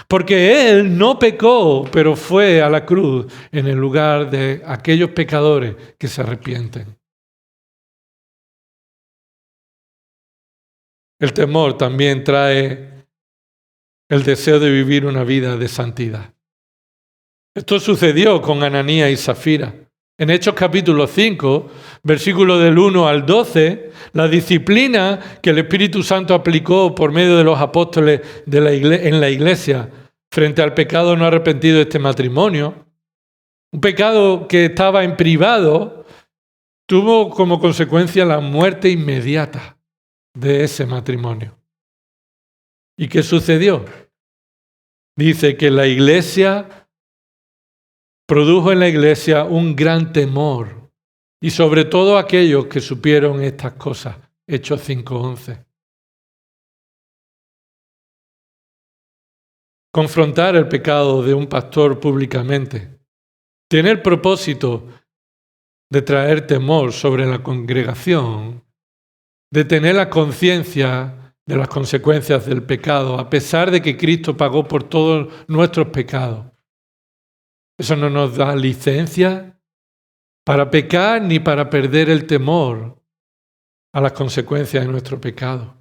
Porque Él no pecó, pero fue a la cruz en el lugar de aquellos pecadores que se arrepienten. El temor también trae el deseo de vivir una vida de santidad. Esto sucedió con Ananías y Zafira. En Hechos capítulo 5, versículos del 1 al 12, la disciplina que el Espíritu Santo aplicó por medio de los apóstoles en la iglesia frente al pecado no arrepentido de este matrimonio, un pecado que estaba en privado, tuvo como consecuencia la muerte inmediata de ese matrimonio. ¿Y qué sucedió? Dice que la iglesia produjo en la iglesia un gran temor, y sobre todo aquellos que supieron estas cosas. Hechos 5:11. Confrontar el pecado de un pastor públicamente tiene el propósito de traer temor sobre la congregación, de tener la conciencia de las consecuencias del pecado, a pesar de que Cristo pagó por todos nuestros pecados. Eso no nos da licencia para pecar ni para perder el temor a las consecuencias de nuestro pecado.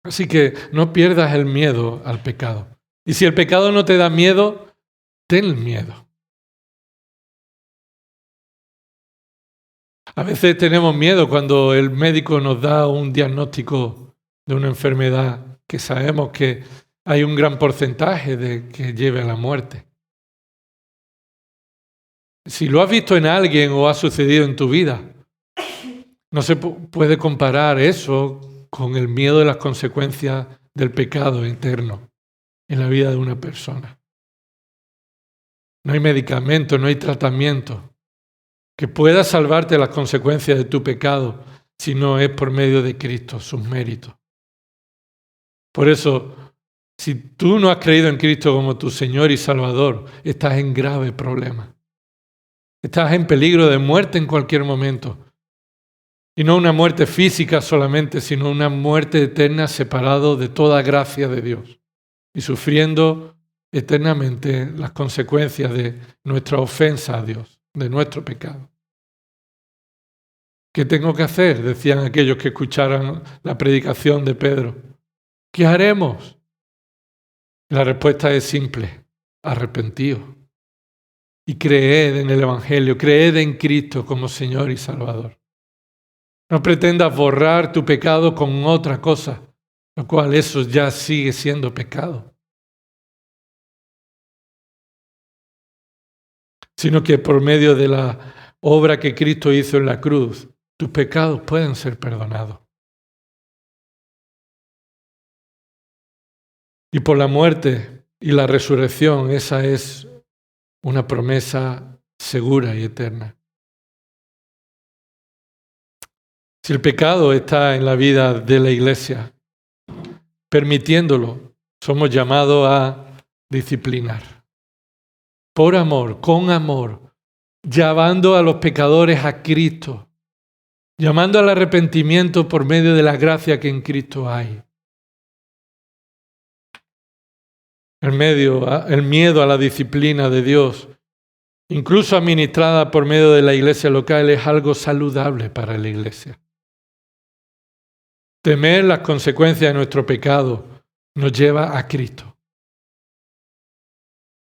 Así que no pierdas el miedo al pecado. Y si el pecado no te da miedo, ten miedo. A veces tenemos miedo cuando el médico nos da un diagnóstico de una enfermedad que sabemos que hay un gran porcentaje de que lleve a la muerte. Si lo has visto en alguien o ha sucedido en tu vida, no se puede comparar eso con el miedo de las consecuencias del pecado eterno en la vida de una persona. No hay medicamento, no hay tratamiento que pueda salvarte de las consecuencias de tu pecado si no es por medio de Cristo, sus méritos. Por eso, si tú no has creído en Cristo como tu Señor y Salvador, estás en grave problema. Estás en peligro de muerte en cualquier momento. Y no una muerte física solamente, sino una muerte eterna separado de toda gracia de Dios y sufriendo eternamente las consecuencias de nuestra ofensa a Dios, de nuestro pecado. ¿Qué tengo que hacer?, decían aquellos que escucharan la predicación de Pedro. ¿Qué haremos? La respuesta es simple: arrepentíos. Y creed en el Evangelio, creed en Cristo como Señor y Salvador. No pretendas borrar tu pecado con otra cosa, lo cual eso ya sigue siendo pecado. Sino que por medio de la obra que Cristo hizo en la cruz, tus pecados pueden ser perdonados. Y por la muerte y la resurrección, esa es una promesa segura y eterna. Si el pecado está en la vida de la iglesia, permitiéndolo, somos llamados a disciplinar. Por amor, con amor, llevando a los pecadores a Cristo, llamando al arrepentimiento por medio de la gracia que en Cristo hay. El miedo a la disciplina de Dios incluso administrada por medio de la iglesia local, es algo saludable para la iglesia. Temer las consecuencias de nuestro pecado nos lleva a Cristo.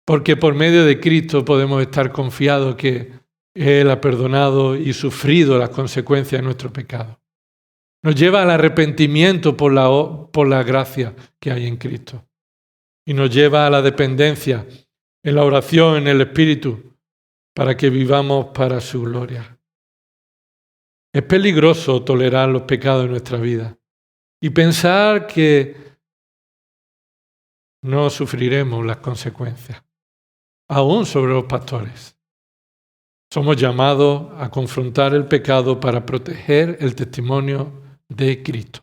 Porque por medio de Cristo podemos estar confiados que Él ha perdonado y sufrido las consecuencias de nuestro pecado. Nos lleva al arrepentimiento por la gracia que hay en Cristo. Y nos lleva a la dependencia en la oración, en el Espíritu, para que vivamos para su gloria. Es peligroso tolerar los pecados de nuestra vida y pensar que no sufriremos las consecuencias, aún sobre los pastores. Somos llamados a confrontar el pecado para proteger el testimonio de Cristo.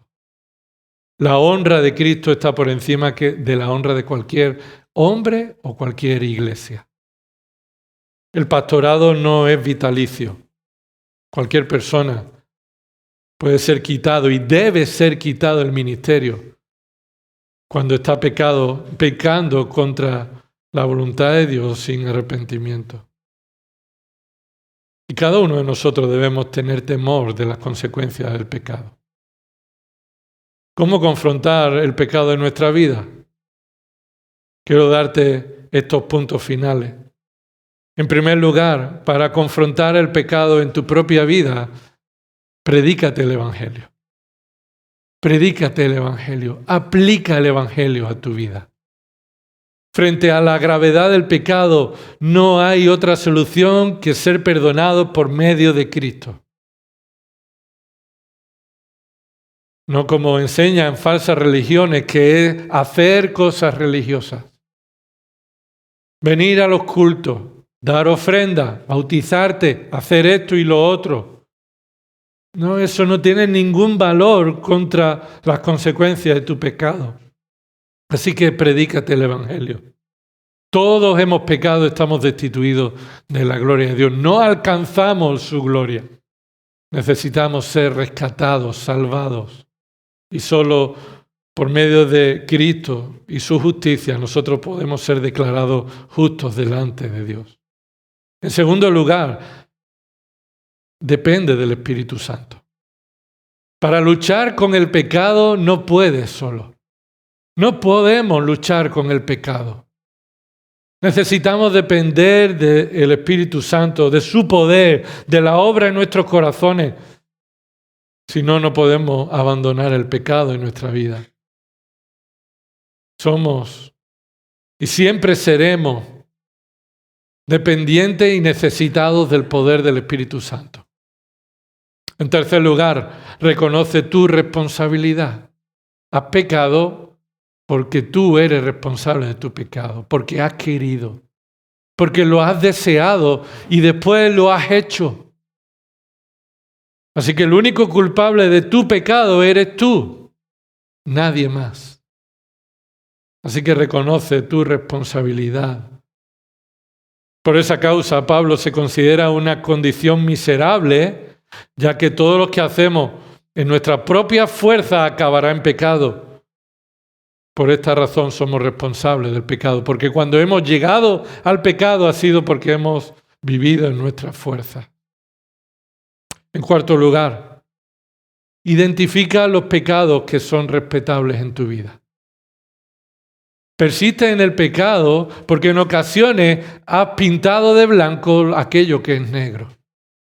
La honra de Cristo está por encima de la honra de cualquier hombre o cualquier iglesia. El pastorado no es vitalicio. Cualquier persona puede ser quitado y debe ser quitado el ministerio cuando está pecando contra la voluntad de Dios sin arrepentimiento. Y cada uno de nosotros debemos tener temor de las consecuencias del pecado. ¿Cómo confrontar el pecado en nuestra vida? Quiero darte estos puntos finales. En primer lugar, para confrontar el pecado en tu propia vida, predícate el Evangelio. Predícate el Evangelio. Aplica el Evangelio a tu vida. Frente a la gravedad del pecado, no hay otra solución que ser perdonado por medio de Cristo. No como enseñan falsas religiones, que es hacer cosas religiosas. Venir a los cultos, dar ofrenda, bautizarte, hacer esto y lo otro. No, eso no tiene ningún valor contra las consecuencias de tu pecado. Así que predícate el Evangelio. Todos hemos pecado, estamos destituidos de la gloria de Dios. No alcanzamos su gloria. Necesitamos ser rescatados, salvados. Y solo por medio de Cristo y su justicia nosotros podemos ser declarados justos delante de Dios. En segundo lugar, depende del Espíritu Santo. Para luchar con el pecado no puedes solo. No podemos luchar con el pecado. Necesitamos depender del Espíritu Santo, de su poder, de la obra en nuestros corazones. Si no, no podemos abandonar el pecado en nuestra vida. Somos y siempre seremos dependientes y necesitados del poder del Espíritu Santo. En tercer lugar, reconoce tu responsabilidad. Has pecado porque tú eres responsable de tu pecado, porque has querido, porque lo has deseado y después lo has hecho. Así que el único culpable de tu pecado eres tú, nadie más. Así que reconoce tu responsabilidad. Por esa causa, Pablo se considera una condición miserable, ya que todo lo que hacemos en nuestra propia fuerza acabará en pecado. Por esta razón somos responsables del pecado, porque cuando hemos llegado al pecado ha sido porque hemos vivido en nuestra fuerza. En cuarto lugar, identifica los pecados que son respetables en tu vida. Persiste en el pecado porque en ocasiones has pintado de blanco aquello que es negro.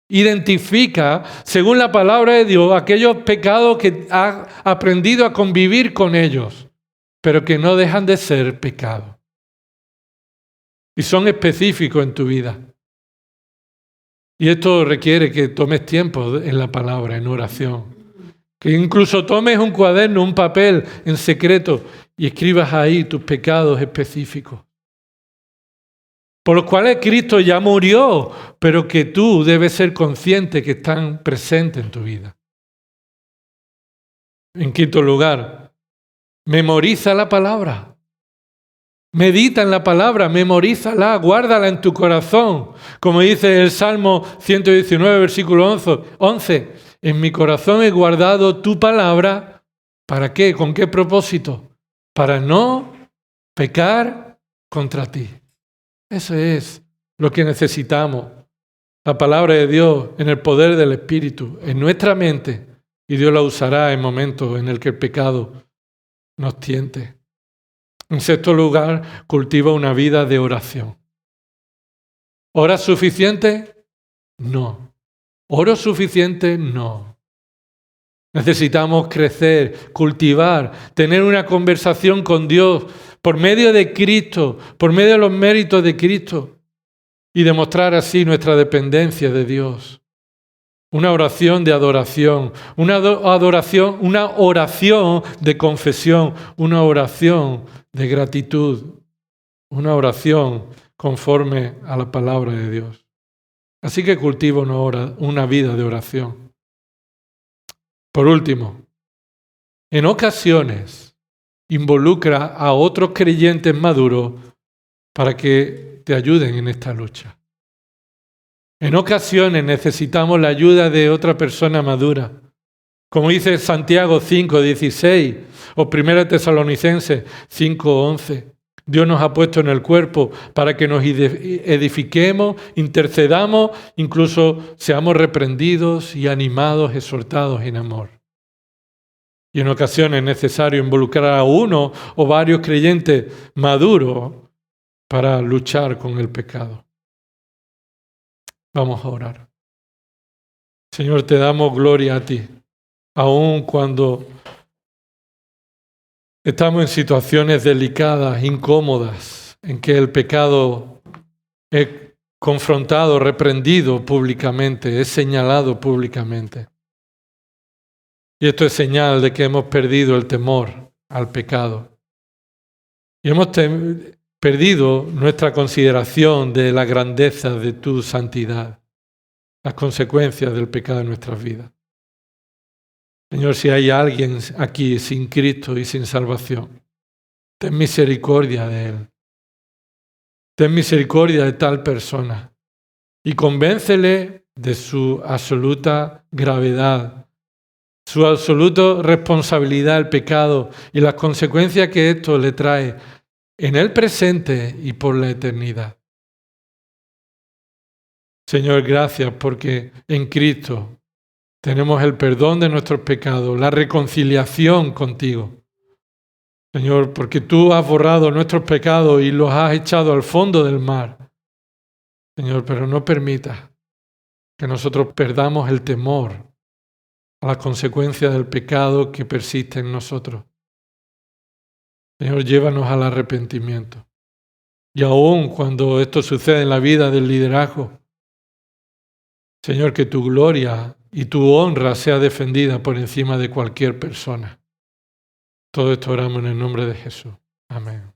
Identifica, según la palabra de Dios, aquellos pecados que has aprendido a convivir con ellos, pero que no dejan de ser pecado. Y son específicos en tu vida. Y esto requiere que tomes tiempo en la palabra, en oración. Que incluso tomes un cuaderno, un papel en secreto y escribas ahí tus pecados específicos. Por los cuales Cristo ya murió, pero que tú debes ser consciente que están presentes en tu vida. En quinto lugar, memoriza la palabra. Medita en la palabra, memorízala, guárdala en tu corazón. Como dice el Salmo 119, versículo 11. En mi corazón he guardado tu palabra. ¿Para qué? ¿Con qué propósito? Para no pecar contra ti. Esa es lo que necesitamos. La palabra de Dios en el poder del Espíritu, en nuestra mente, y Dios la usará en momentos en el que el pecado nos tiente. En sexto lugar, cultiva una vida de oración. ¿Horas suficientes? No. ¿Oro suficiente? No. Necesitamos crecer, cultivar, tener una conversación con Dios por medio de Cristo, por medio de los méritos de Cristo y demostrar así nuestra dependencia de Dios. Una oración de adoración, una oración de confesión, una oración de gratitud, una oración conforme a la palabra de Dios. Así que cultiva una vida de oración. Por último, en ocasiones involucra a otros creyentes maduros para que te ayuden en esta lucha. En ocasiones necesitamos la ayuda de otra persona madura. Como dice Santiago 5:16 o 1 Tesalonicenses 5:11. Dios nos ha puesto en el cuerpo para que nos edifiquemos, intercedamos, incluso seamos reprendidos y animados, exhortados en amor. Y en ocasiones es necesario involucrar a uno o varios creyentes maduros para luchar con el pecado. Vamos a orar. Señor, te damos gloria a ti, aun cuando estamos en situaciones delicadas, incómodas, en que el pecado es confrontado, reprendido públicamente, es señalado públicamente. Y esto es señal de que hemos perdido el temor al pecado. Y hemos perdido nuestra consideración de la grandeza de tu santidad, las consecuencias del pecado en nuestras vidas. Señor, si hay alguien aquí sin Cristo y sin salvación, ten misericordia de él. Ten misericordia de tal persona y convéncele de su absoluta gravedad, su absoluta responsabilidad del pecado y las consecuencias que esto le trae en el presente y por la eternidad. Señor, gracias porque en Cristo tenemos el perdón de nuestros pecados, la reconciliación contigo. Señor, porque tú has borrado nuestros pecados y los has echado al fondo del mar. Señor, pero no permitas que nosotros perdamos el temor a las consecuencias del pecado que persiste en nosotros. Señor, llévanos al arrepentimiento. Y aún cuando esto sucede en la vida del liderazgo, Señor, que tu gloria y tu honra sea defendida por encima de cualquier persona. Todo esto oramos en el nombre de Jesús. Amén.